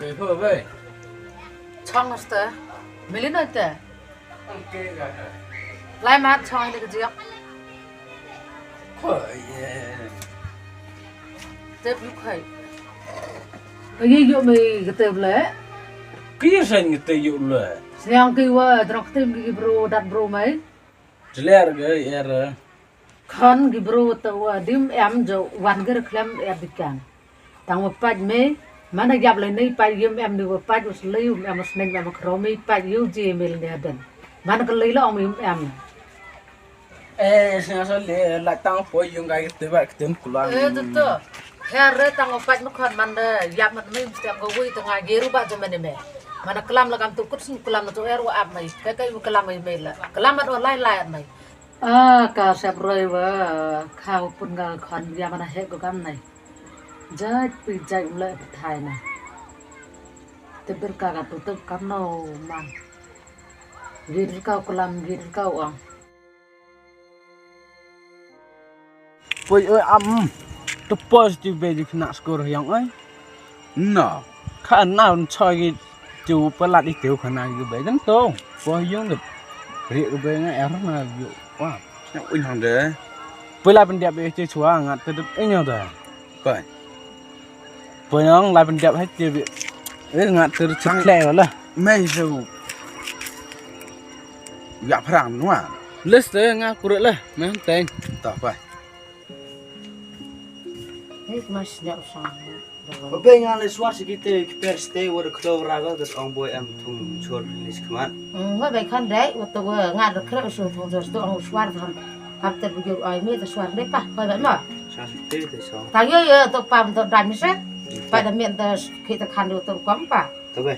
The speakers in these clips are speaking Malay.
Cái phở vậy. Chong nó tớ. Mấy lần rồi tớ. Ok rồi. Lại mà chong được cái gì? Phở. Tớ lúc khởi. Cái gì dụ mày cái tớ lẽ. Cái gì cái tớ dụ lẽ. Siang kêu trọc tim cái bro đặt bro mấy. Jelas cái er. Kan cái bro tao dim em jo wan cái klem em bikan. Tang một paj me. Mana jab le nei paj yum em ni paj us leum em us neng em kromi paj yu je mel ne den. Mana cái lấy lo om yum em. Saya asal lại tăng phối dùng cái tớ vậy cái tiếng kulan. Tuh. Herre tang một paj makon man de yap man me setiap go wi tengah geru ba zaman me. Mana kelam lagam tukut sin kelam tu eru ap mai. Kai kelam mai me la. Kelam at online lai mai. Ka sap roi wa khao pun ga khon ya mana he go kam này. Jai pi jai le thai na. Te ber ka ga tu tu kam no man. Gir ka kelam gir ka ong. Phơi ơi tu positive về cái nát score yang ấy. No. Khả nào chơi cái chú phải lại đi tiểu khả năng cái bé giống tô. Phơi dùng được. Rượu cái bé ngay er mà rượu. Wow. Nó uống hàng đấy. Phơi lại bên đẹp về chơi chúa ngặt từ ấy nhau rồi. Vậy. Phơi nó lại bên đẹp hết chơi việc. Ấy ngặt từ chắc lẹ rồi là. Mấy giờ. Gặp hàng đúng không? List đấy ngặt của là mấy thằng tên.ต่อไป. Het mas snel sang. Op een aan zwart ik per stay worden klorago dat onboy am tum chor lis kman. Nggak baik kan deh, waktu gue nggak ada kerja usul terus tuh orang suar kan. Kapten begitu ay mi tuh suar deh pak, kau baik mah. Sa te te so. Tanya ya tuh pam tuh dan misal, pada mian tuh kita kan tuh kom pak. To be.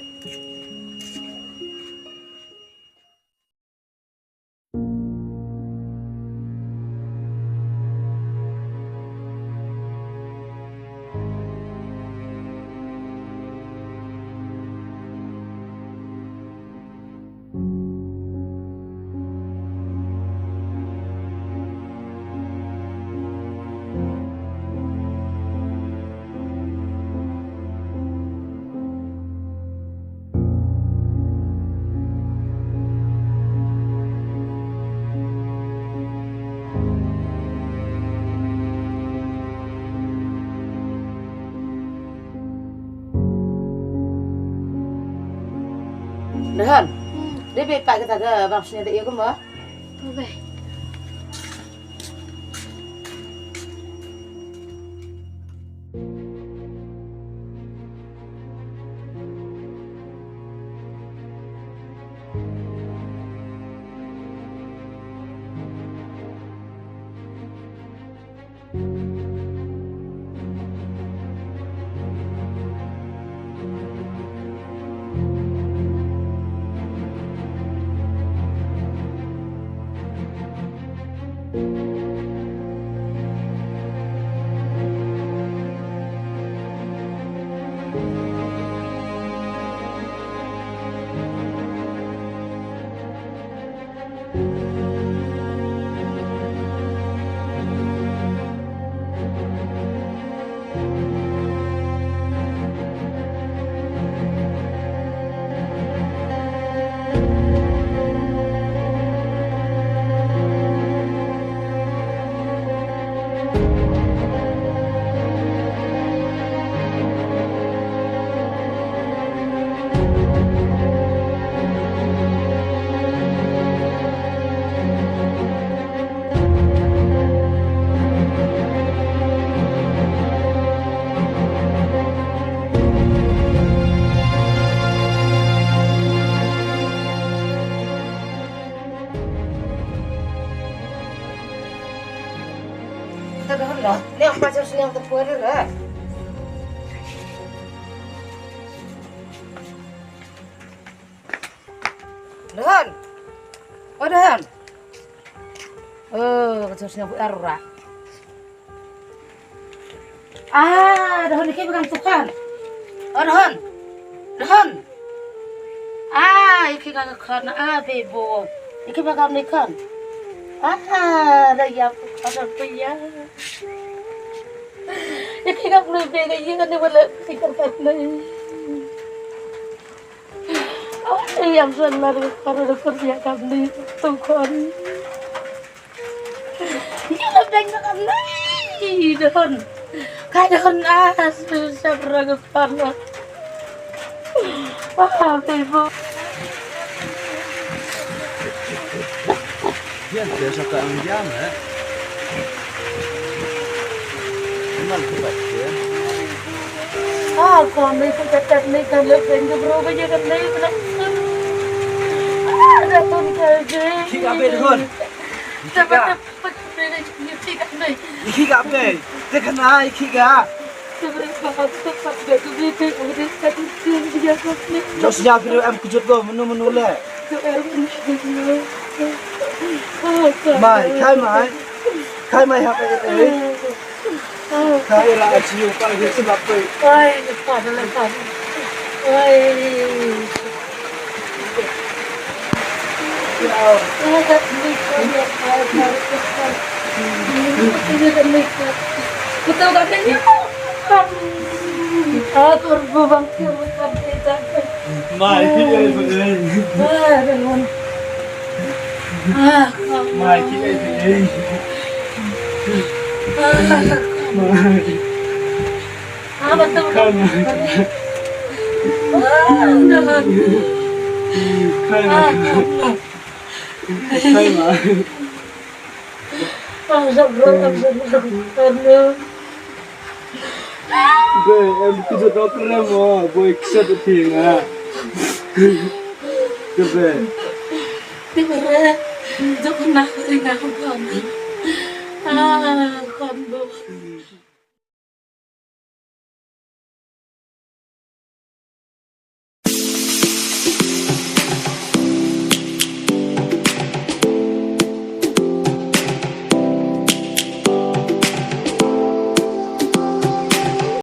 Dehan, dia baik pak kita ada bangsanya dia ke mah? Baik. Lah, ni apa pasal siang terpuar lah. Dehan. Oh dehan. Pasal siang terpuar rak. Dehan ni kayak bukan tukar. Oh dehan. Dehan. Iki kagak kan bebo. Iki bakal nikah. Dah yang ada payah. Iki kagak boleh bega kan dia boleh fikir kan ni. em dân là con được con việc làm đi tụi con như là đánh nó làm này đơn cái đơn sắp ra cái phần rồi thầy vô Bien, biasa ke anjam ya. Kenal ke baca. con đi không chặt này cần lực đánh cái bro bây giờ cần đây nó ada con cái gì Khi gặp bên hơn. Tapi đây như khi gặp này Khi gặp về, thế khả năng khi gặp. sebenarnya tepat gak tuh dia udah satu jam dia nih Jauh sejak video em kejut go menu le. Mai, khai mai học cái đấy. Khai là chịu phải cái sự lập rồi. ôi phản là phản ôi rất đi con nhà kita gak ada kan turbo bang kan kita Mai khi ấy vậy. Mai khi ấy vậy. betul Khai mai. udah Khai mai. Khai mai. Gue em kejut go keren mo, gue kesat ting ah. Kebe. Tiba-tiba jauh nak ringan con bu